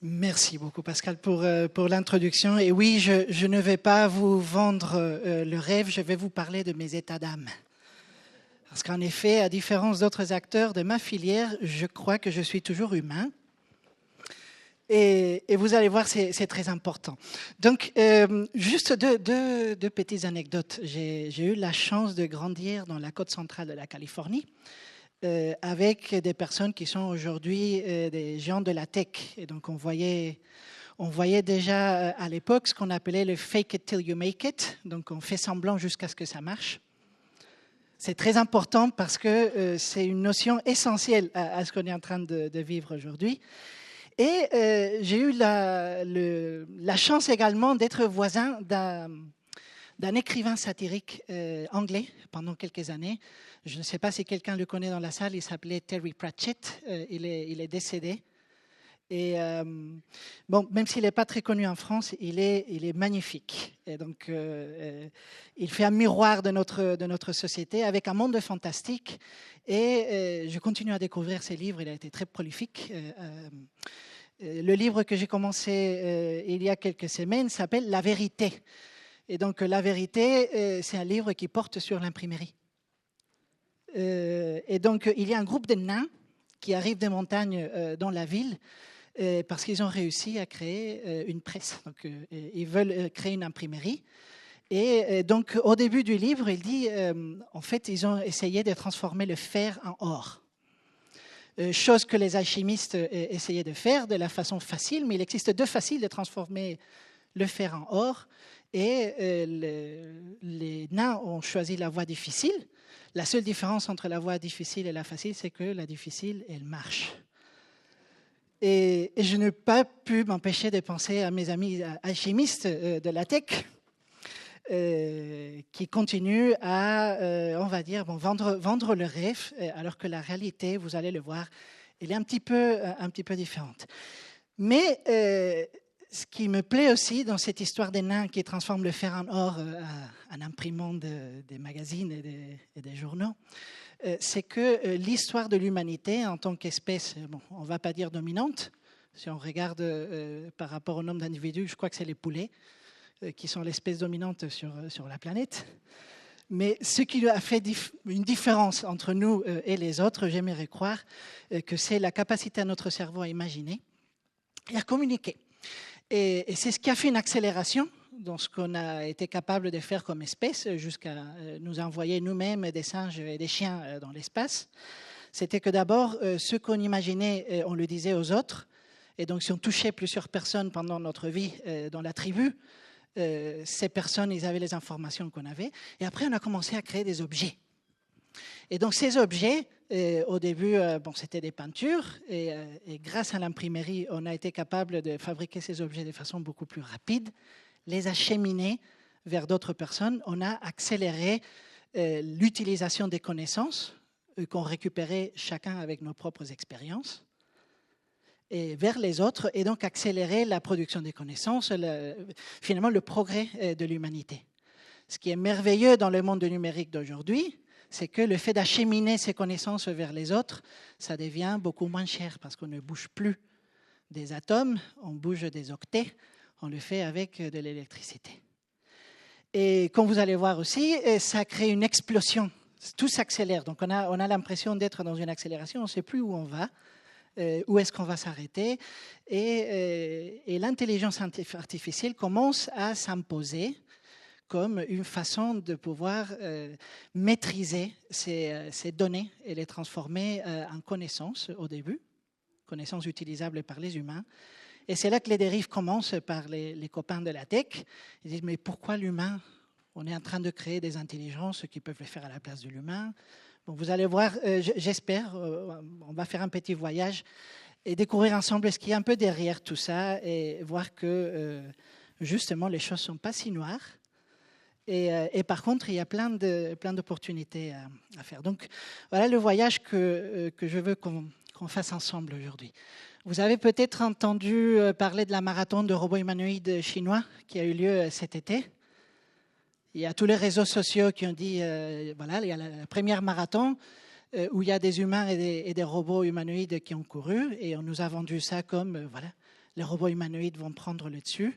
Merci beaucoup Pascal pour l'introduction. Et oui, je ne vais pas vous vendre le rêve, je vais vous parler de mes états d'âme. Parce qu'en effet, à différence d'autres acteurs de ma filière, je crois que je suis toujours humain. Et vous allez voir, c'est très important. Donc, juste deux petites anecdotes. J'ai eu la chance de grandir dans la côte centrale de la Californie. Avec des personnes qui sont aujourd'hui des géants de la tech. Et donc, on voyait déjà à l'époque ce qu'on appelait le fake it till you make it. Donc, on fait semblant jusqu'à ce que ça marche. C'est très important parce que c'est une notion essentielle à ce qu'on est en train de vivre aujourd'hui. Et j'ai eu la chance également d'être voisin d'un écrivain satirique anglais pendant quelques années. Je ne sais pas si quelqu'un le connaît dans la salle, il s'appelait Terry Pratchett, il est décédé. Et bon, même s'il n'est pas très connu en France, il est magnifique. Et donc, il fait un miroir de notre société avec un monde fantastique. Et je continue à découvrir ses livres, il a été très prolifique. Le livre que j'ai commencé il y a quelques semaines s'appelle La vérité. Et donc, La vérité, c'est un livre qui porte sur l'imprimerie. Et donc, il y a un groupe de nains qui arrivent des montagnes dans la ville parce qu'ils ont réussi à créer une presse. Donc, ils veulent créer une imprimerie. Et donc, au début du livre, il dit, en fait, ils ont essayé de transformer le fer en or. Chose que les alchimistes essayaient de faire de la façon facile, mais il existe deux façons de transformer le fer en or. Et les nains ont choisi la voie difficile. La seule différence entre la voie difficile et la facile, c'est que la difficile, elle marche. Et je n'ai pas pu m'empêcher de penser à mes amis alchimistes de la tech qui continuent à, on va dire, vendre le rêve, alors que la réalité, vous allez le voir, elle est un petit peu différente. Mais ce qui me plaît aussi dans cette histoire des nains qui transforment le fer en or en imprimant des magazines et des journaux, c'est que l'histoire de l'humanité en tant qu'espèce, bon, on ne va pas dire dominante, si on regarde par rapport au nombre d'individus, je crois que c'est les poulets qui sont l'espèce dominante sur la planète. Mais ce qui a fait une différence entre nous et les autres, j'aimerais croire que c'est la capacité à notre cerveau à imaginer et à communiquer. Et c'est ce qui a fait une accélération dans ce qu'on a été capable de faire comme espèce, jusqu'à nous envoyer nous-mêmes des singes et des chiens dans l'espace. C'était que d'abord, ce qu'on imaginait, on le disait aux autres. Et donc, si on touchait plusieurs personnes pendant notre vie dans la tribu, ces personnes, ils avaient les informations qu'on avait. Et après, on a commencé à créer des objets. Et donc, ces objets, au début, bon, c'était des peintures. Et grâce à l'imprimerie, on a été capable de fabriquer ces objets de façon beaucoup plus rapide, les acheminer vers d'autres personnes. On a accéléré l'utilisation des connaissances qu'on récupérait chacun avec nos propres expériences et vers les autres, et donc accélérer la production des connaissances, finalement le progrès de l'humanité. Ce qui est merveilleux dans le monde numérique d'aujourd'hui, c'est que le fait d'acheminer ces connaissances vers les autres, ça devient beaucoup moins cher parce qu'on ne bouge plus des atomes, on bouge des octets, on le fait avec de l'électricité. Et comme vous allez voir aussi, ça crée une explosion, tout s'accélère, donc on a l'impression d'être dans une accélération, on ne sait plus où on va. Où est-ce qu'on va s'arrêter et l'intelligence artificielle commence à s'imposer comme une façon de pouvoir maîtriser ces données et les transformer en connaissances au début, connaissances utilisables par les humains. Et c'est là que les dérives commencent par les copains de la tech. Ils disent, mais pourquoi l'humain? On est en train de créer des intelligences qui peuvent le faire à la place de l'humain. Bon, vous allez voir, j'espère, on va faire un petit voyage et découvrir ensemble ce qu'il y a un peu derrière tout ça et voir que justement les choses ne sont pas si noires. Et par contre, il y a plein d'opportunités à faire. Donc voilà le voyage que je veux qu'on fasse ensemble aujourd'hui. Vous avez peut-être entendu parler de la marathon de robots humanoïdes chinois qui a eu lieu cet été. Il y a tous les réseaux sociaux qui ont dit, voilà, il y a la première marathon où il y a des humains et des robots humanoïdes qui ont couru et on nous a vendu ça comme, voilà, les robots humanoïdes vont prendre le dessus.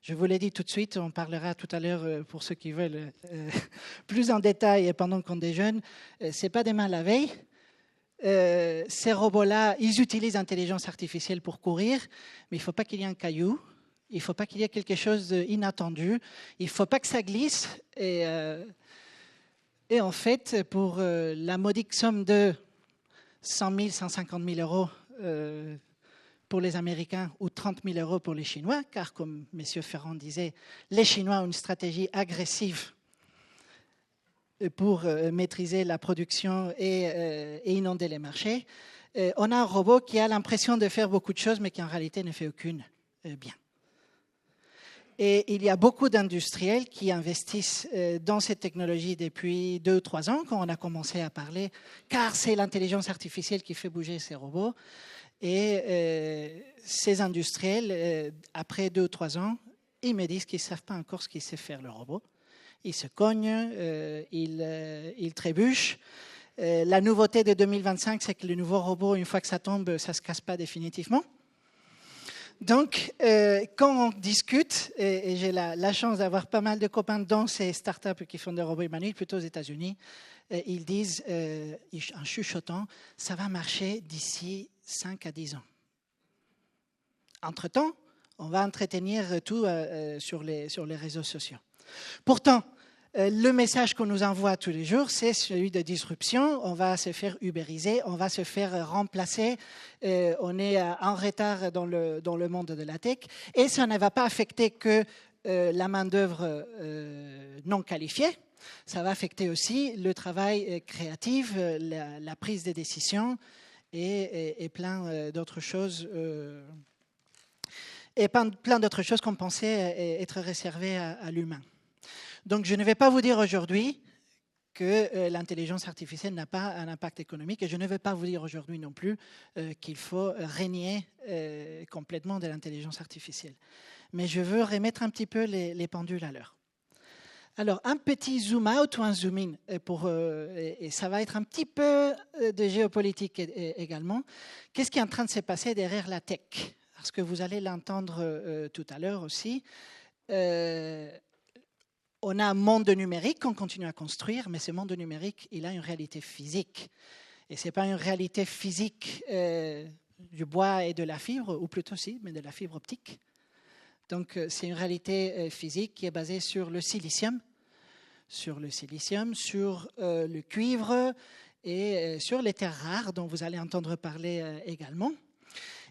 Je vous l'ai dit tout de suite, on parlera tout à l'heure, pour ceux qui veulent, plus en détail et pendant qu'on déjeune. Ce n'est pas demain la veille. Ces robots-là, ils utilisent l'intelligence artificielle pour courir, mais il ne faut pas qu'il y ait un caillou, il ne faut pas qu'il y ait quelque chose d'inattendu, il ne faut pas que ça glisse. Et en fait, pour la modique somme de 100 000, 150 000 euros pour les Américains ou 30 000 euros pour les Chinois, car comme M. Ferrand disait, les Chinois ont une stratégie agressive pour maîtriser la production et inonder les marchés. On a un robot qui a l'impression de faire beaucoup de choses, mais qui en réalité ne fait aucune bien. Et il y a beaucoup d'industriels qui investissent dans cette technologie depuis 2 ou 3 ans, quand on a commencé à parler, car c'est l'intelligence artificielle qui fait bouger ces robots. Et ces industriels, après 2 ou 3 ans, ils me disent qu'ils ne savent pas encore ce qu'il sait faire le robot. Ils se cognent, ils trébuchent. La nouveauté de 2025, c'est que le nouveau robot, une fois que ça tombe, ça ne se casse pas définitivement. Donc, quand on discute, et j'ai la chance d'avoir pas mal de copains dans ces startups qui font des robots humanoïdes, plutôt aux États-Unis, ils disent, en chuchotant, ça va marcher d'ici 5 à 10 ans. Entre-temps, on va entretenir tout sur les réseaux sociaux. Pourtant, le message qu'on nous envoie tous les jours, c'est celui de disruption. On va se faire ubériser, on va se faire remplacer. On est en retard dans le monde de la tech. Et ça ne va pas affecter que la main-d'œuvre non qualifiée. Ça va affecter aussi le travail créatif, la prise de décision et plein d'autres choses. Et plein d'autres choses qu'on pensait être réservées à l'humain. Donc, je ne vais pas vous dire aujourd'hui que l'intelligence artificielle n'a pas un impact économique et je ne vais pas vous dire aujourd'hui non plus qu'il faut régner complètement de l'intelligence artificielle. Mais je veux remettre un petit peu les pendules à l'heure. Alors, un petit zoom out ou un zoom in, et ça va être un petit peu de géopolitique également. Qu'est-ce qui est en train de se passer derrière la tech? Parce que vous allez l'entendre tout à l'heure aussi. On a un monde numérique qu'on continue à construire, mais ce monde numérique, il a une réalité physique. Et ce n'est pas une réalité physique du bois et de la fibre, ou plutôt si, mais de la fibre optique. Donc, c'est une réalité physique qui est basée sur le silicium, sur le cuivre et sur les terres rares dont vous allez entendre parler également.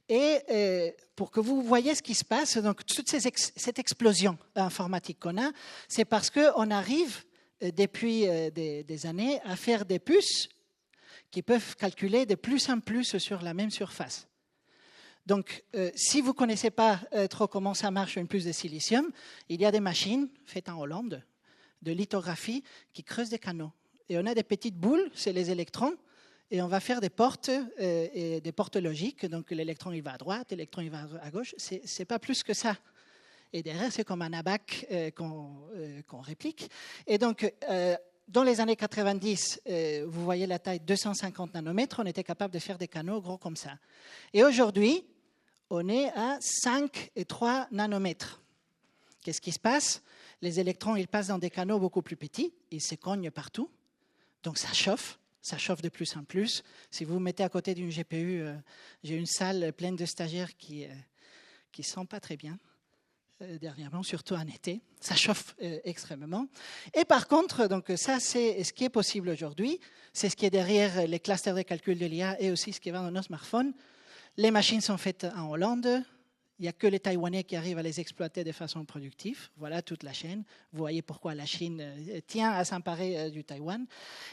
Et pour que vous voyez ce qui se passe, donc toute cette explosion informatique qu'on a, c'est parce qu'on arrive depuis des années à faire des puces qui peuvent calculer de plus en plus sur la même surface. Donc, si vous ne connaissez pas trop comment ça marche une puce de silicium, il y a des machines faites en Hollande de lithographie qui creusent des canaux. Et on a des petites boules, c'est les électrons, et on va faire des portes, et des portes logiques. Donc, l'électron, il va à droite, l'électron, il va à gauche. Ce n'est pas plus que ça. Et derrière, c'est comme un abac qu'on réplique. Et donc, dans les années 90, vous voyez la taille 250 nanomètres, on était capable de faire des canaux gros comme ça. Et aujourd'hui, on est à 5 et 3 nanomètres. Qu'est-ce qui se passe? Les électrons, ils passent dans des canaux beaucoup plus petits, ils se cognent partout, donc ça chauffe de plus en plus. Si vous vous mettez à côté d'une GPU, j'ai une salle pleine de stagiaires qui ne sentent pas très bien dernièrement, surtout en été. Ça chauffe extrêmement. Et par contre, donc ça c'est ce qui est possible aujourd'hui, c'est ce qui est derrière les clusters de calcul de l'IA et aussi ce qui va dans nos smartphones. Les machines sont faites en Hollande. Il n'y a que les Taïwanais qui arrivent à les exploiter de façon productive. Voilà toute la chaîne. Vous voyez pourquoi la Chine tient à s'emparer du Taïwan.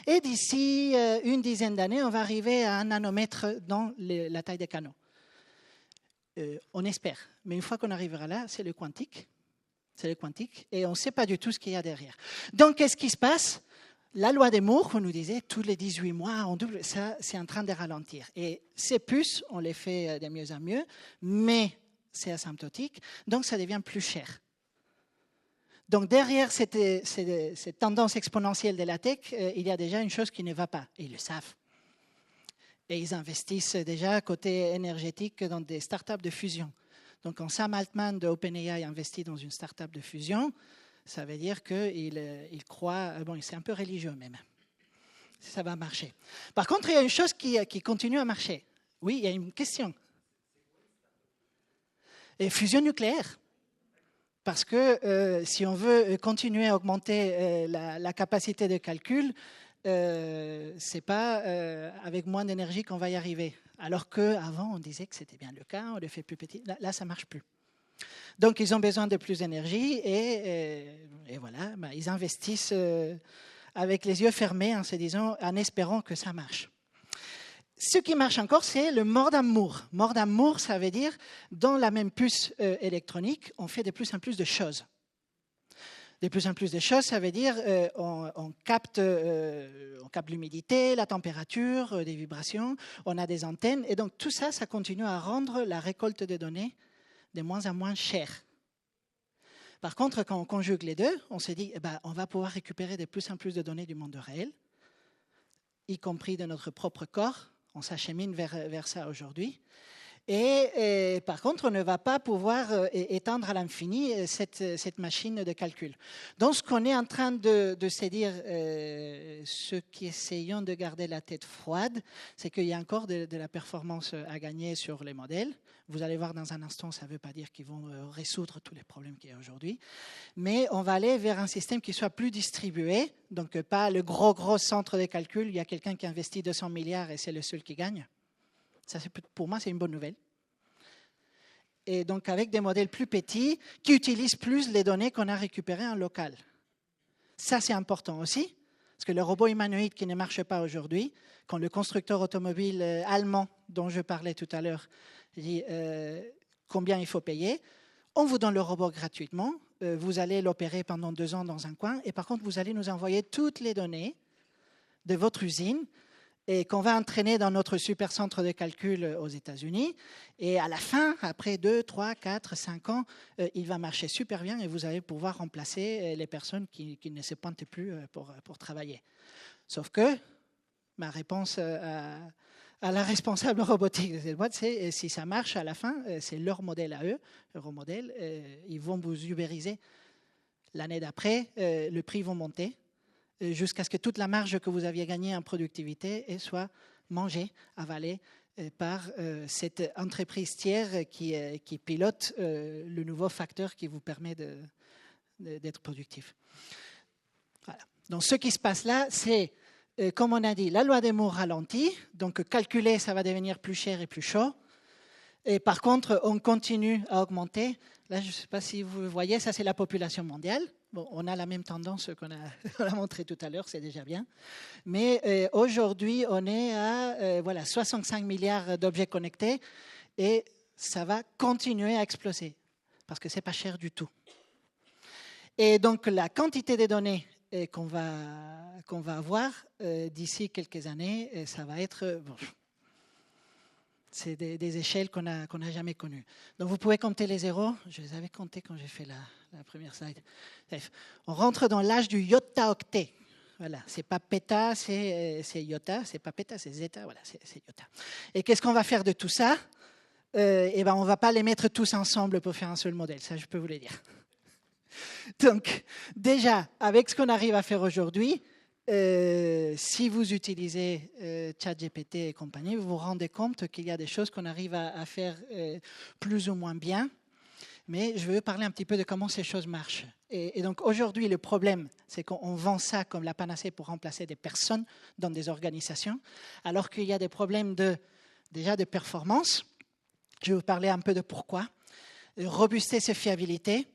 Et d'ici une dizaine d'années, on va arriver à 1 nanomètre dans la taille des canaux. On espère. Mais une fois qu'on arrivera là, c'est le quantique. C'est le quantique. Et on ne sait pas du tout ce qu'il y a derrière. Donc, qu'est-ce qui se passe? La loi de Moore, on nous disait, tous les 18 mois, on double, ça, c'est en train de ralentir. Et ces puces, on les fait de mieux en mieux, mais c'est asymptotique, donc ça devient plus cher. Donc derrière cette tendance exponentielle de la tech, il y a déjà une chose qui ne va pas, et ils le savent. Et ils investissent déjà côté énergétique dans des startups de fusion. Donc, quand Sam Altman de OpenAI investit dans une start-up de fusion, ça veut dire qu'il croit, c'est un peu religieux même. Ça va marcher. Par contre, il y a une chose qui continue à marcher. Oui, il y a une question. Et fusion nucléaire. Parce que si on veut continuer à augmenter la capacité de calcul, ce n'est pas avec moins d'énergie qu'on va y arriver. Alors qu'avant, on disait que c'était bien le cas, on le fait plus petit. Là, ça ne marche plus. Donc, ils ont besoin de plus d'énergie et voilà, ils investissent avec les yeux fermés en espérant que ça marche. Ce qui marche encore, c'est le more than more. More than more, ça veut dire, dans la même puce électronique, on fait de plus en plus de choses. De plus en plus de choses, ça veut dire on capte l'humidité, la température, des vibrations, on a des antennes, et donc tout ça, ça continue à rendre la récolte de données de moins en moins chère. Par contre, quand on conjugue les deux, on se dit, on va pouvoir récupérer de plus en plus de données du monde réel, y compris de notre propre corps. On s'achemine vers ça aujourd'hui. Et par contre, on ne va pas pouvoir étendre à l'infini cette machine de calcul. Donc, ce qu'on est en train de se dire, ceux qui essayons de garder la tête froide, c'est qu'il y a encore de la performance à gagner sur les modèles. Vous allez voir dans un instant, ça ne veut pas dire qu'ils vont résoudre tous les problèmes qu'il y a aujourd'hui. Mais on va aller vers un système qui soit plus distribué, donc pas le gros centre de calcul. Il y a quelqu'un qui investit 200 milliards et c'est le seul qui gagne. Ça, pour moi, c'est une bonne nouvelle. Et donc, avec des modèles plus petits qui utilisent plus les données qu'on a récupérées en local. Ça, c'est important aussi, parce que le robot humanoïde qui ne marche pas aujourd'hui, quand le constructeur automobile allemand dont je parlais tout à l'heure dit combien il faut payer, on vous donne le robot gratuitement, vous allez l'opérer pendant 2 ans dans un coin, et par contre, vous allez nous envoyer toutes les données de votre usine et qu'on va entraîner dans notre super centre de calcul aux États-Unis. Et à la fin, après 2, 3, 4, 5 ans, il va marcher super bien et vous allez pouvoir remplacer les personnes qui ne se pointent plus pour travailler. Sauf que ma réponse à la responsable robotique de cette boîte, c'est si ça marche à la fin, c'est leur modèle à eux, Euromodel, ils vont vous ubériser. L'année d'après, le prix va monter, jusqu'à ce que toute la marge que vous aviez gagnée en productivité soit mangée, avalée par cette entreprise tiers qui pilote le nouveau facteur qui vous permet d'être productif. Voilà. Donc ce qui se passe là, c'est, comme on a dit, la loi des Moore ralentit, donc calculer, ça va devenir plus cher et plus chaud. Et par contre, on continue à augmenter. Là, je ne sais pas si vous voyez, ça c'est la population mondiale. Bon, on a la même tendance qu'on a montré tout à l'heure, c'est déjà bien. Mais aujourd'hui, on est à 65 milliards d'objets connectés et ça va continuer à exploser parce que ce n'est pas cher du tout. Et donc, la quantité de données qu'on va avoir d'ici quelques années, ça va être... c'est des échelles qu'on n'a jamais connues. Donc, vous pouvez compter les zéros. Je les avais comptés quand j'ai fait la première slide. Bref, on rentre dans l'âge du iota-octet. Voilà, c'est pas péta, c'est iota. C'est pas péta, c'est zeta. Voilà, c'est iota. Et qu'est-ce qu'on va faire de tout ça? On ne va pas les mettre tous ensemble pour faire un seul modèle. Ça, je peux vous le dire. Donc, déjà, avec ce qu'on arrive à faire aujourd'hui, si vous utilisez ChatGPT et compagnie, vous vous rendez compte qu'il y a des choses qu'on arrive à faire plus ou moins bien. Mais je veux parler un petit peu de comment ces choses marchent. Et donc aujourd'hui, le problème, c'est qu'on vend ça comme la panacée pour remplacer des personnes dans des organisations, alors qu'il y a des problèmes déjà de performance. Je vais vous parler un peu de pourquoi. Robustesse et fiabilité,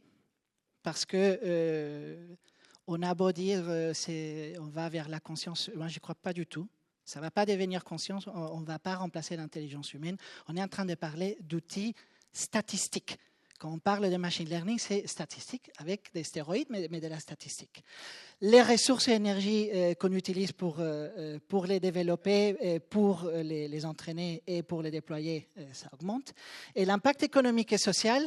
parce que on a beau dire on va vers la conscience, moi je ne crois pas du tout. Ça ne va pas devenir conscience, on ne va pas remplacer l'intelligence humaine. On est en train de parler d'outils statistiques. Quand on parle de machine learning, c'est statistique, avec des stéroïdes, mais de la statistique. Les ressources et énergie qu'on utilise pour les développer, pour les entraîner et pour les déployer, ça augmente. Et l'impact économique et social,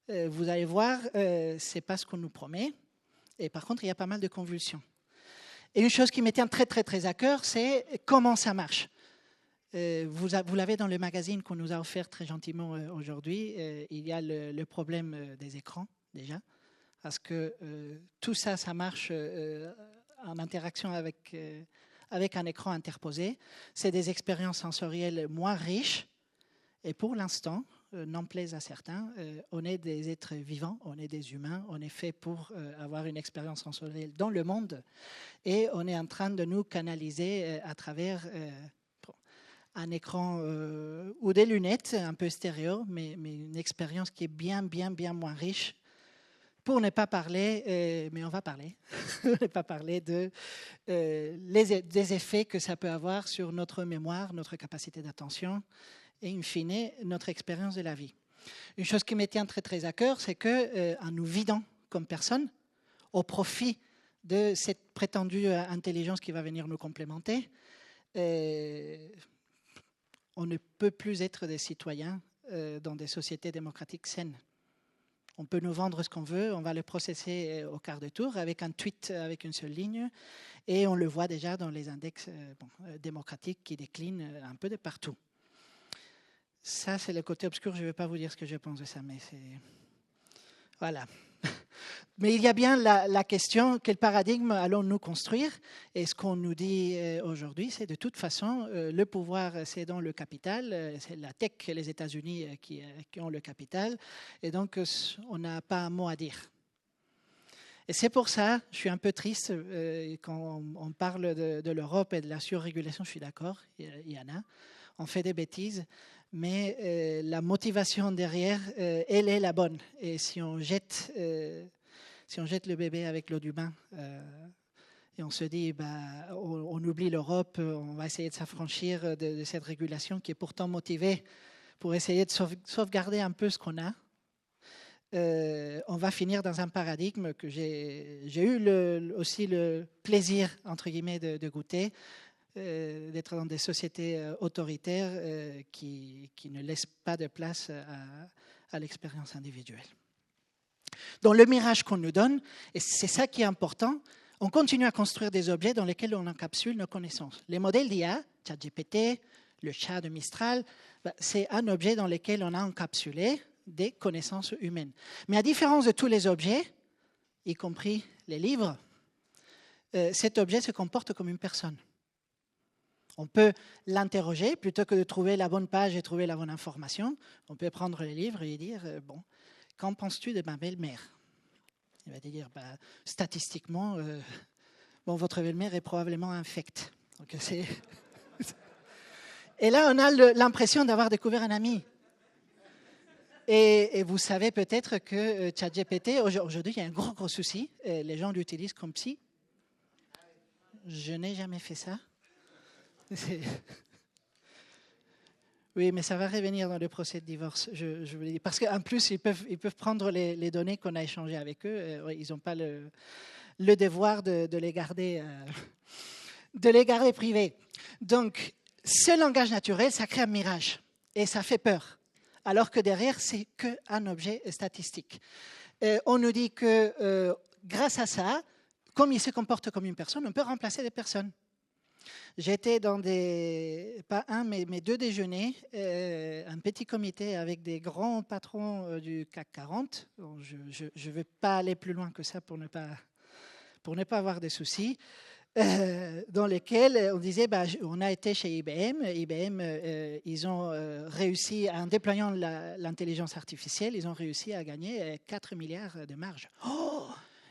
vous allez voir, ce n'est pas ce qu'on nous promet. Et par contre, il y a pas mal de convulsions. Et une chose qui me tient très, très, très à cœur, c'est comment ça marche. Vous l'avez dans le magazine qu'on nous a offert très gentiment aujourd'hui. Il y a le problème des écrans, déjà, parce que tout ça, ça marche en interaction avec un écran interposé. C'est des expériences sensorielles moins riches. Et pour l'instant, n'en plaise à certains, on est des êtres vivants, on est des humains, on est fait pour avoir une expérience sensorielle dans le monde. Et on est en train de nous canaliser à travers un écran ou des lunettes un peu stéréo, mais une expérience qui est bien moins riche. Pour ne pas parler, mais on va parler, ne pas parler des effets que ça peut avoir sur notre mémoire, notre capacité d'attention et, in fine, notre expérience de la vie. Une chose qui me tient très à cœur, c'est qu'en nous vidant comme personne, au profit de cette prétendue intelligence qui va venir nous complémenter, on ne peut plus être des citoyens dans des sociétés démocratiques saines. On peut nous vendre ce qu'on veut, on va le processer au quart de tour avec un tweet avec une seule ligne, et on le voit déjà dans les index démocratiques qui déclinent un peu de partout. Ça, c'est le côté obscur, je ne vais pas vous dire ce que je pense de ça, mais c'est... Voilà. Mais il y a bien la question, quel paradigme allons-nous construire? Et ce qu'on nous dit aujourd'hui, c'est de toute façon, le pouvoir, c'est dans le capital, c'est la tech, les États-Unis qui ont le capital, et donc on n'a pas un mot à dire. Et c'est pour ça, je suis un peu triste, quand on parle de l'Europe et de la surrégulation, je suis d'accord, il y en a, on fait des bêtises, mais la motivation derrière, elle est la bonne. Et si on jette le bébé avec l'eau du bain et on se dit, on oublie l'Europe, on va essayer de s'affranchir de cette régulation qui est pourtant motivée pour essayer de sauvegarder un peu ce qu'on a, on va finir dans un paradigme que j'ai eu aussi le plaisir, entre guillemets, de goûter, d'être dans des sociétés autoritaires qui ne laissent pas de place à l'expérience individuelle. Donc le mirage qu'on nous donne, et c'est ça qui est important, on continue à construire des objets dans lesquels on encapsule nos connaissances. Les modèles d'IA, ChatGPT, le chat de Mistral, c'est un objet dans lequel on a encapsulé des connaissances humaines. Mais à différence de tous les objets, y compris les livres, cet objet se comporte comme une personne. On peut l'interroger, plutôt que de trouver la bonne page et trouver la bonne information, on peut prendre les livres et dire, qu'en penses-tu de ma belle-mère? Il va te dire, statistiquement, votre belle-mère est probablement infecte. Donc, et là, on a l'impression d'avoir découvert un ami. Et vous savez peut-être que ChatGPT, aujourd'hui, il y a un gros souci. Les gens l'utilisent comme psy. Je n'ai jamais fait ça. Oui, mais ça va revenir dans le procès de divorce, je vous le dis. Parce qu'en plus, ils peuvent prendre les données qu'on a échangées avec eux. Ils n'ont pas le devoir de les garder privés. Donc, ce langage naturel, ça crée un mirage. Et ça fait peur. Alors que derrière, c'est qu'un objet statistique. On nous dit que grâce à ça, comme il se comporte comme une personne, on peut remplacer des personnes. J'étais dans pas un, mais deux déjeuners, un petit comité avec des grands patrons du CAC 40. Je ne vais pas aller plus loin que ça pour ne pas avoir de soucis. Dans lesquels on disait, on a été chez IBM. IBM, ils ont réussi, en déployant l'intelligence artificielle, ils ont réussi à gagner 4 milliards de marge. Oh!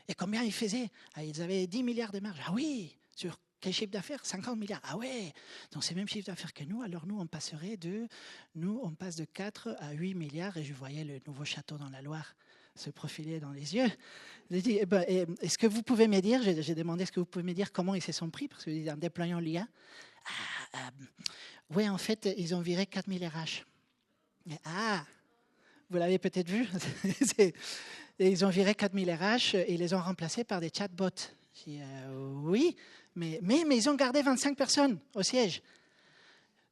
Et combien ils faisaient? Ils avaient 10 milliards de marge. Ah oui, sur quel chiffre d'affaires? 50 milliards. Ah ouais, donc c'est le même chiffre d'affaires que nous. Alors nous, on passe de 4 à 8 milliards. Et je voyais le nouveau château dans la Loire se profiler dans les yeux. J'ai dit, est-ce que vous pouvez me dire, j'ai demandé, est-ce que vous pouvez me dire comment ils se sont pris? Parce qu'en déployant l'IA, oui, en fait, ils ont viré 4000 RH. Vous l'avez peut-être vu. Et ils ont viré 4000 RH et ils les ont remplacés par des chatbots. J'ai dit, oui, mais ils ont gardé 25 personnes au siège.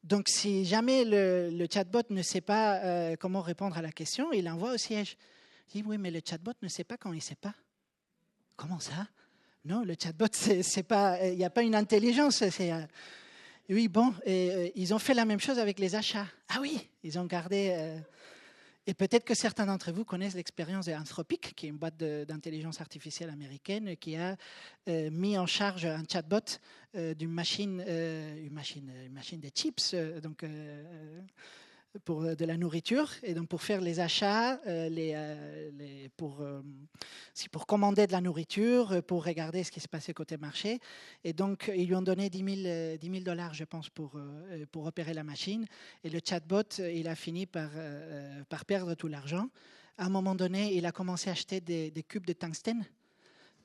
Donc, si jamais le chatbot ne sait pas comment répondre à la question, il l'envoie au siège. Je dis, oui, mais le chatbot ne sait pas quand il ne sait pas. Comment ça? Non, le chatbot, c'est pas, il n'y a pas une intelligence. Oui, bon, ils ont fait la même chose avec les achats. Ah oui, ils ont gardé... et peut-être que certains d'entre vous connaissent l'expérience d'Anthropic, qui est une boîte d'intelligence artificielle américaine, qui a mis en charge un chatbot d'une machine, une machine de chips, pour de la nourriture, et donc pour faire les achats, pour commander de la nourriture, pour regarder ce qui se passait côté marché. Et donc, ils lui ont donné 10 000 dollars, je pense, pour opérer la machine. Et le chatbot, il a fini par perdre tout l'argent. À un moment donné, il a commencé à acheter des cubes de tungstène.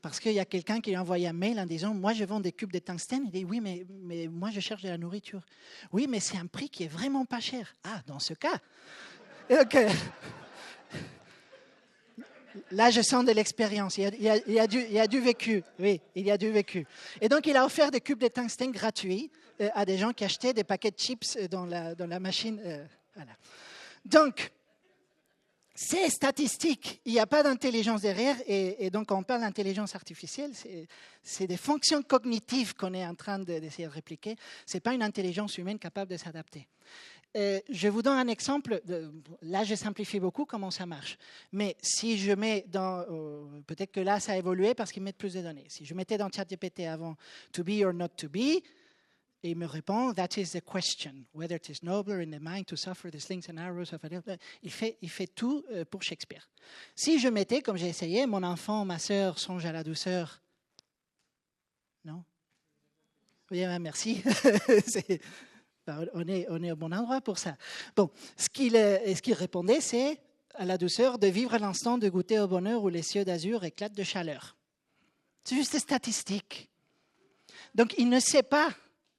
Parce qu'il y a quelqu'un qui lui a envoyé un mail en disant « Moi, je vends des cubes de tungstène. » Il dit « Oui, mais moi, je cherche de la nourriture. »« Oui, mais c'est un prix qui est vraiment pas cher. » Ah, dans ce cas. Donc, là, je sens de l'expérience. Il y a du vécu. Oui, il y a du vécu. Et donc, il a offert des cubes de tungstène gratuits à des gens qui achetaient des paquets de chips dans la machine. Voilà. Donc, c'est statistique, il n'y a pas d'intelligence derrière, et donc quand on parle d'intelligence artificielle, c'est des fonctions cognitives qu'on est en train d'essayer de répliquer, ce n'est pas une intelligence humaine capable de s'adapter. Je vous donne un exemple, là je simplifie beaucoup comment ça marche, mais si je mets peut-être que là ça a évolué parce qu'ils mettent plus de données, si je mettais dans ChatGPT avant « to be or not to be », et il me répond, that is the question, whether it is nobler in the mind to suffer the slings and arrows of a... Il fait tout pour Shakespeare. Si je mettais, comme j'ai essayé, mon enfant, ma sœur, songe à la douceur. Non? Oui, merci. On est au bon endroit pour ça. Bon, ce qu'il répondait, c'est à la douceur de vivre l'instant, de goûter au bonheur où les cieux d'azur éclatent de chaleur. C'est juste statistique. Donc, il ne sait pas.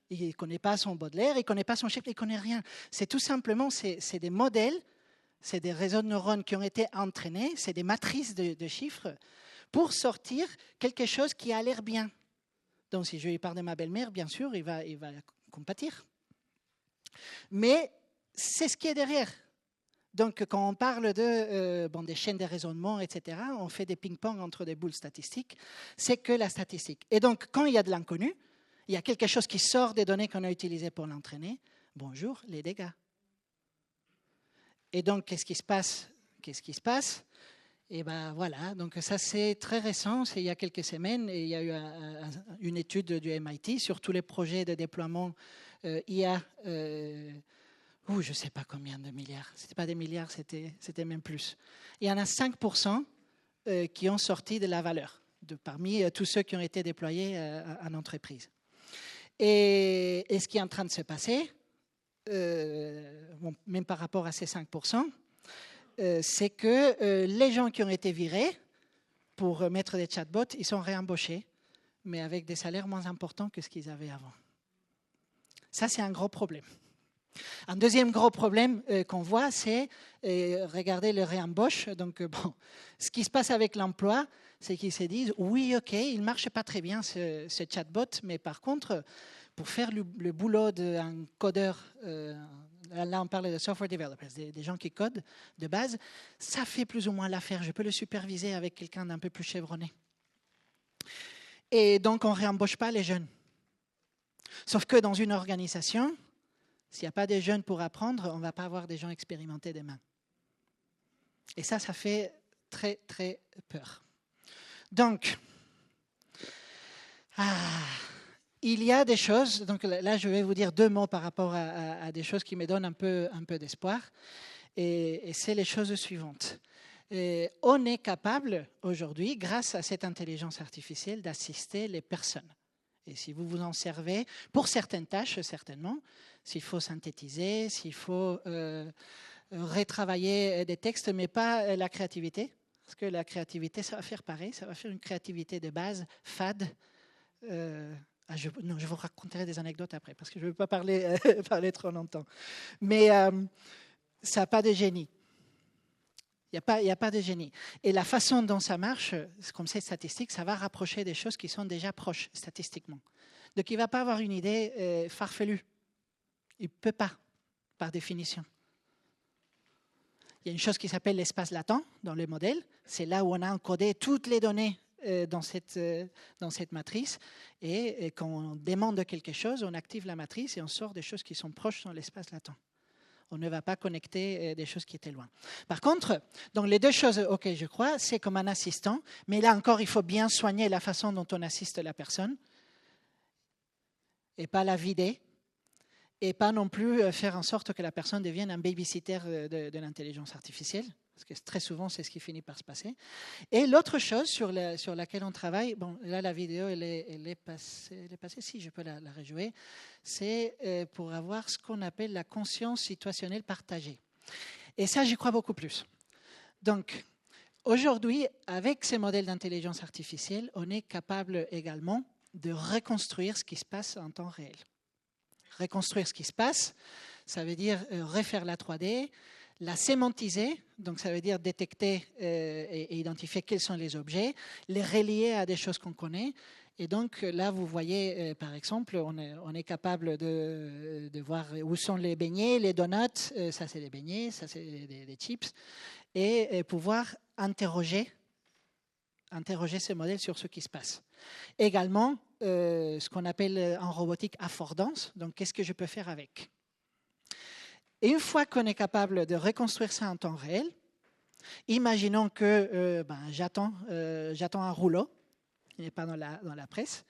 Il ne connaît pas son Baudelaire, il ne connaît pas son Shakespeare, il ne connaît rien. C'est tout simplement, c'est des modèles, c'est des réseaux de neurones qui ont été entraînés, c'est des matrices de chiffres pour sortir quelque chose qui a l'air bien. Donc si je lui parle de ma belle-mère, bien sûr, il va compatir. Mais c'est ce qui est derrière. Donc quand on parle des chaînes de raisonnement, etc., on fait des ping-pong entre des boules statistiques, c'est que la statistique. Et donc quand il y a de l'inconnu, il y a quelque chose qui sort des données qu'on a utilisées pour l'entraîner. Bonjour, les dégâts. Et donc, qu'est-ce qui se passe? Et bien voilà, donc ça c'est très récent, c'est il y a quelques semaines, et il y a eu une étude du MIT sur tous les projets de déploiement IA. Je ne sais pas combien de milliards. Ce n'était pas des milliards, c'était même plus. Il y en a 5% qui ont sorti de la valeur, parmi tous ceux qui ont été déployés en entreprise. Et ce qui est en train de se passer, même par rapport à ces 5%, c'est que les gens qui ont été virés pour mettre des chatbots, ils sont réembauchés, mais avec des salaires moins importants que ce qu'ils avaient avant. Ça, c'est un gros problème. Un deuxième gros problème qu'on voit, c'est regarder le réembauche. Donc, ce qui se passe avec l'emploi, c'est qu'ils se disent, oui, OK, il ne marche pas très bien ce chatbot, mais par contre, pour faire le boulot d'un codeur, là on parle de software developers, des gens qui codent de base, ça fait plus ou moins l'affaire. Je peux le superviser avec quelqu'un d'un peu plus chevronné. Et donc, on ne réembauche pas les jeunes. Sauf que dans une organisation, s'il n'y a pas des jeunes pour apprendre, on ne va pas avoir des gens expérimentés demain. Et ça fait très, très peur. Donc, il y a des choses, donc là je vais vous dire 2 mots par rapport à des choses qui me donnent un peu d'espoir, et c'est les choses suivantes. On est capable aujourd'hui, grâce à cette intelligence artificielle, d'assister les personnes. Et si vous vous en servez, pour certaines tâches, certainement, s'il faut synthétiser, s'il faut retravailler des textes, mais pas la créativité, parce que la créativité, ça va faire pareil, ça va faire une créativité de base, fade. Je vous raconterai des anecdotes après, parce que je ne veux pas parler trop longtemps. Mais ça n'a pas de génie. Il n'y a pas de génie. Et la façon dont ça marche, comme c'est statistique, ça va rapprocher des choses qui sont déjà proches statistiquement. Donc il ne va pas avoir une idée farfelue. Il ne peut pas, par définition. Il y a une chose qui s'appelle l'espace latent dans le modèle. C'est là où on a encodé toutes les données dans cette matrice. Et quand on demande quelque chose, on active la matrice et on sort des choses qui sont proches dans l'espace latent. On ne va pas connecter des choses qui étaient loin. Par contre, donc les deux choses auxquelles je crois, c'est comme un assistant. Mais là encore, il faut bien soigner la façon dont on assiste la personne et pas la vider. Et pas non plus faire en sorte que la personne devienne un babysitter de l'intelligence artificielle, parce que très souvent, c'est ce qui finit par se passer. Et l'autre chose sur laquelle on travaille, bon, là, la vidéo, elle est passée, si je peux la rejouer, c'est pour avoir ce qu'on appelle la conscience situationnelle partagée. Et ça, j'y crois beaucoup plus. Donc, aujourd'hui, avec ces modèles d'intelligence artificielle, on est capable également de reconstruire ce qui se passe en temps réel. Reconstruire ce qui se passe, ça veut dire refaire la 3D, la sémantiser, donc ça veut dire détecter et identifier quels sont les objets, les relier à des choses qu'on connaît. Et donc là, vous voyez, par exemple, on est capable de voir où sont les beignets, les donuts, ça c'est des beignets, ça c'est des chips, et pouvoir interroger ces modèles sur ce qui se passe. Également, ce qu'on appelle en robotique affordance, donc qu'est-ce que je peux faire avec. Et une fois qu'on est capable de reconstruire ça en temps réel, imaginons que j'attends un rouleau, il n'est pas dans la presse.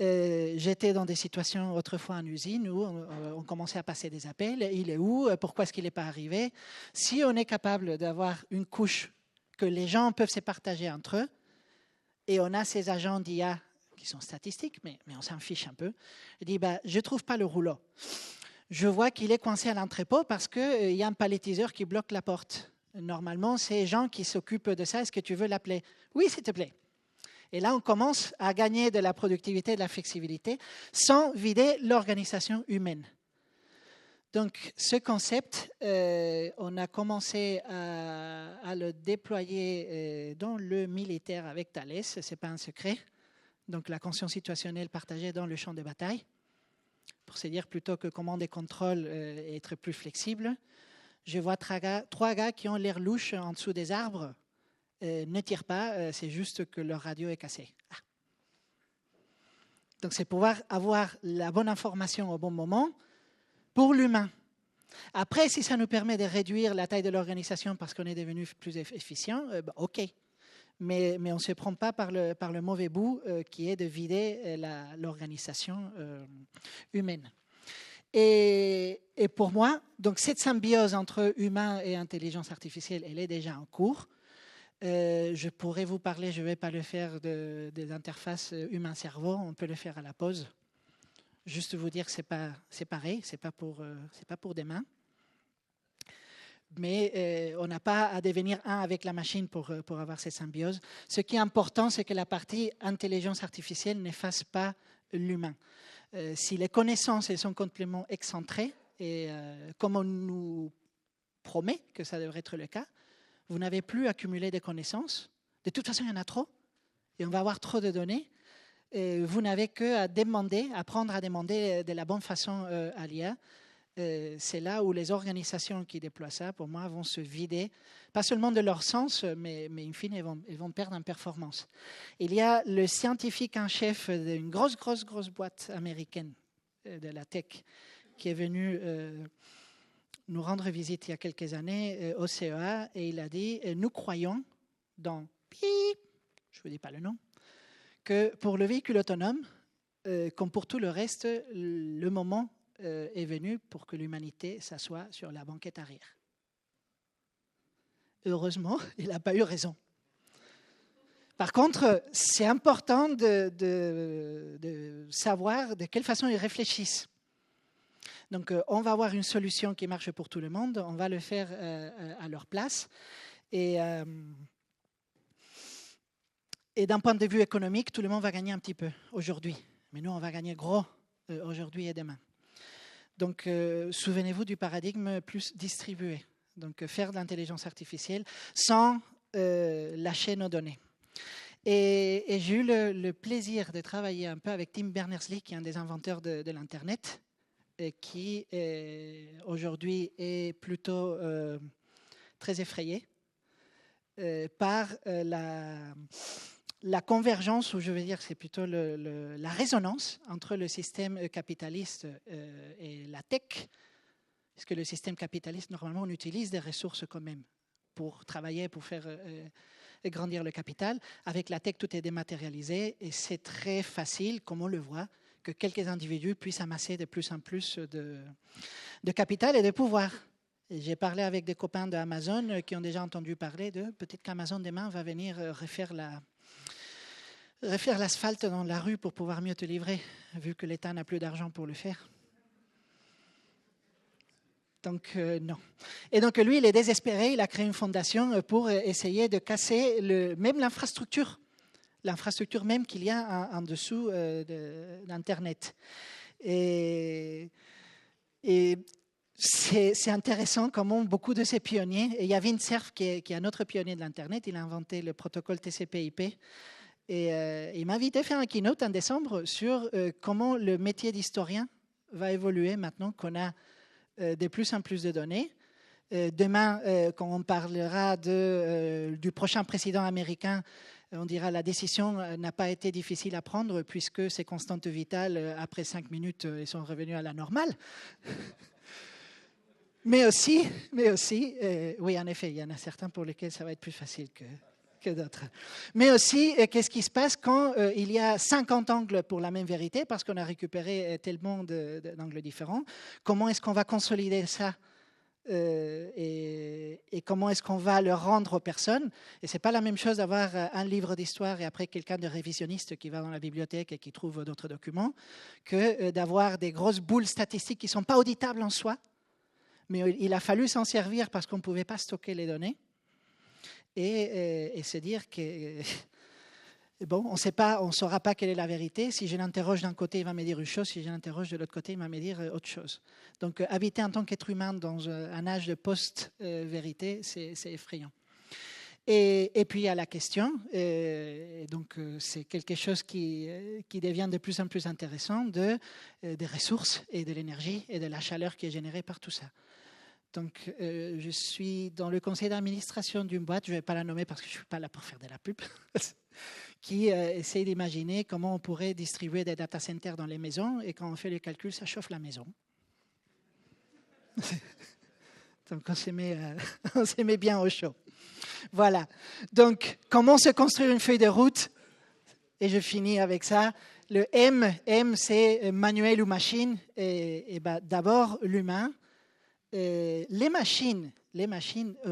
J'étais dans des situations autrefois en usine où on commençait à passer des appels, il est où, pourquoi est-ce qu'il n'est pas arrivé. Si on est capable d'avoir une couche que les gens peuvent se partager entre eux, et on a ces agents d'IA qui sont statistiques, mais on s'en fiche un peu. Je dis, je ne trouve pas le rouleau. Je vois qu'il est coincé à l'entrepôt parce qu'il y a un palettiseur qui bloque la porte. Normalement, c'est Jean qui s'occupe de ça. Est-ce que tu veux l'appeler? Oui, s'il te plaît. Et là, on commence à gagner de la productivité, de la flexibilité, sans vider l'organisation humaine. Donc, ce concept, on a commencé à le déployer dans le militaire avec Thales, ce n'est pas un secret. Donc, la conscience situationnelle partagée dans le champ de bataille, pour se dire plutôt que commande et contrôle et être plus flexible. Je vois trois gars qui ont l'air louches en dessous des arbres. Ne tirent pas, c'est juste que leur radio est cassée. Ah. Donc, c'est pouvoir avoir la bonne information au bon moment pour l'humain. Après, si ça nous permet de réduire la taille de l'organisation parce qu'on est devenu plus efficient, OK. Mais on ne se prend pas par le mauvais bout qui est de vider l'organisation humaine. Et pour moi, donc cette symbiose entre humain et intelligence artificielle, elle est déjà en cours. Je pourrais vous parler, je ne vais pas le faire, des interfaces humain-cerveau, on peut le faire à la pause. Juste vous dire que c'est pareil, c'est pas pour demain. Mais on n'a pas à devenir un avec la machine pour avoir cette symbiose. Ce qui est important, c'est que la partie intelligence artificielle n'efface pas l'humain. Si les connaissances elles sont complètement excentrées, et comme on nous promet que ça devrait être le cas, vous n'avez plus accumulé des connaissances. De toute façon, il y en a trop, et on va avoir trop de données. Vous n'avez qu'à apprendre à demander de la bonne façon à l'IA. C'est là où les organisations qui déploient ça, pour moi, vont se vider, pas seulement de leur sens, mais in fine, elles vont perdre en performance. Il y a le scientifique en chef d'une grosse boîte américaine de la tech qui est venu nous rendre visite il y a quelques années au CEA, et il a dit « Nous croyons dans... » je ne vous dis pas le nom, que pour le véhicule autonome, comme pour tout le reste, le moment est venu pour que l'humanité s'assoie sur la banquette arrière. Heureusement, il n'a pas eu raison. Par contre, c'est important de savoir de quelle façon ils réfléchissent. Donc, on va avoir une solution qui marche pour tout le monde, on va le faire à leur place. Et d'un point de vue économique, tout le monde va gagner un petit peu aujourd'hui. Mais nous, on va gagner gros aujourd'hui et demain. Donc, souvenez-vous du paradigme plus distribué. Donc, faire de l'intelligence artificielle sans lâcher nos données. Et j'ai eu le plaisir de travailler un peu avec Tim Berners-Lee, qui est un des inventeurs de l'Internet, et qui aujourd'hui est plutôt très effrayé par la convergence, ou je veux dire c'est plutôt la résonance entre le système capitaliste et la tech, parce que le système capitaliste, normalement, on utilise des ressources quand même pour travailler, pour faire grandir le capital. Avec la tech, tout est dématérialisé et c'est très facile, comme on le voit, que quelques individus puissent amasser de plus en plus de capital et de pouvoir. J'ai parlé avec des copains d'Amazon qui ont déjà entendu parler de peut-être qu'Amazon demain va venir refaire l'asphalte dans la rue pour pouvoir mieux te livrer, vu que l'État n'a plus d'argent pour le faire. Donc, non. Et donc, lui, il est désespéré. Il a créé une fondation pour essayer de casser même l'infrastructure même qu'il y a en dessous d'Internet. Et c'est intéressant comment beaucoup de ces pionniers, et il y a Vint Cerf qui est un autre pionnier de l'Internet, il a inventé le protocole TCP/IP, et il m'a invité à faire un keynote en décembre sur comment le métier d'historien va évoluer maintenant qu'on a de plus en plus de données. Demain, quand on parlera du prochain président américain, on dira la décision n'a pas été difficile à prendre puisque ses constantes vitales, après 5 minutes, elles sont revenues à la normale. Mais aussi, oui, en effet, il y en a certains pour lesquels ça va être plus facile que d'autres. Mais aussi, qu'est-ce qui se passe quand il y a 50 angles pour la même vérité, parce qu'on a récupéré tellement d'angles différents? Comment est-ce qu'on va consolider ça et comment est-ce qu'on va le rendre aux personnes? Et ce n'est pas la même chose d'avoir un livre d'histoire et après quelqu'un de révisionniste qui va dans la bibliothèque et qui trouve d'autres documents, que d'avoir des grosses boules statistiques qui ne sont pas auditables en soi, mais il a fallu s'en servir parce qu'on ne pouvait pas stocker les données. Et se dire que, bon, on ne saura pas quelle est la vérité. Si je l'interroge d'un côté, il va me dire une chose. Si je l'interroge de l'autre côté, il va me dire autre chose. Donc, habiter en tant qu'être humain dans un âge de post-vérité, c'est effrayant. Et puis, il y a la question, donc c'est quelque chose qui devient de plus en plus intéressant, des ressources et de l'énergie et de la chaleur qui est générée par tout ça. Donc, je suis dans le conseil d'administration d'une boîte, je ne vais pas la nommer parce que je ne suis pas là pour faire de la pub, qui essaie d'imaginer comment on pourrait distribuer des data centers dans les maisons et quand on fait les calculs, ça chauffe la maison. Donc, on se met bien au chaud. Voilà. Donc, comment se construire une feuille de route? Et je finis avec ça. Le M, c'est manuel ou machine. Et ben, d'abord, l'humain. Les machines,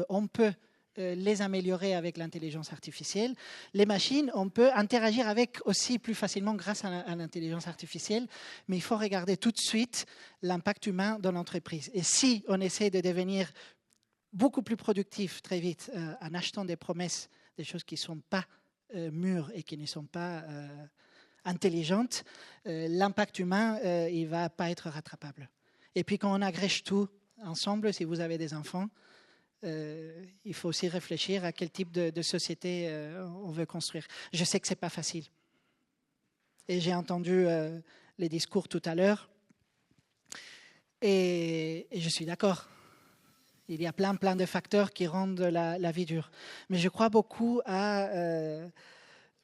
on peut les améliorer avec l'intelligence artificielle. Les machines, on peut interagir avec aussi plus facilement grâce à l'intelligence artificielle, mais il faut regarder tout de suite l'impact humain dans l'entreprise. Et si on essaie de devenir beaucoup plus productif très vite en achetant des promesses, des choses qui ne sont pas mûres et qui ne sont pas intelligentes, l'impact humain, il ne va pas être rattrapable. Et puis quand on agrège tout ensemble, si vous avez des enfants, il faut aussi réfléchir à quel type de société on veut construire. Je sais que ce n'est pas facile. Et j'ai entendu les discours tout à l'heure. Et je suis d'accord. Il y a plein de facteurs qui rendent la vie dure. Mais je crois beaucoup à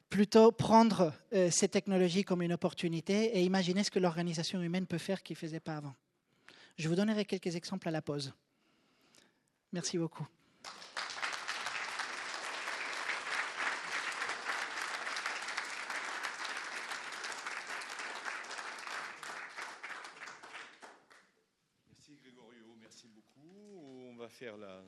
plutôt prendre ces technologies comme une opportunité et imaginer ce que l'organisation humaine peut faire qu'il ne faisait pas avant. Je vous donnerai quelques exemples à la pause. Merci beaucoup. Merci Grégorio, merci beaucoup. On va faire la